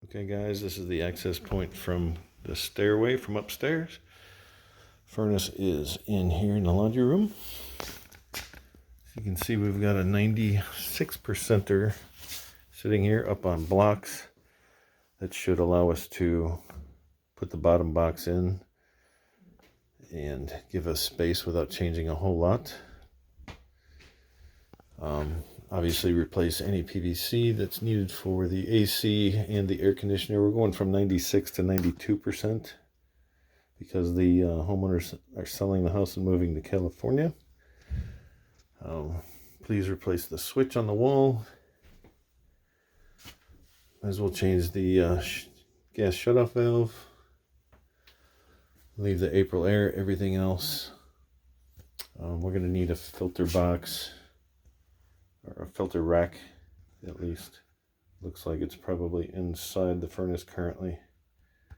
Okay guys, this is the access point from the stairway from upstairs. Furnace is in here in the laundry room. As you can see, we've got a 96%er sitting here up on blocks. That should allow us to put the bottom box in and give us space without changing a whole lot. Obviously replace any PVC that's needed for the AC and the air conditioner. We're going from 96 to 92% because the homeowners are selling the house and moving to California. Please replace the switch on the wall. Might as well change the gas shutoff valve. Leave the April air, everything else. We're going to need a filter box. Or a filter rack, at least. Looks like it's probably inside the furnace currently.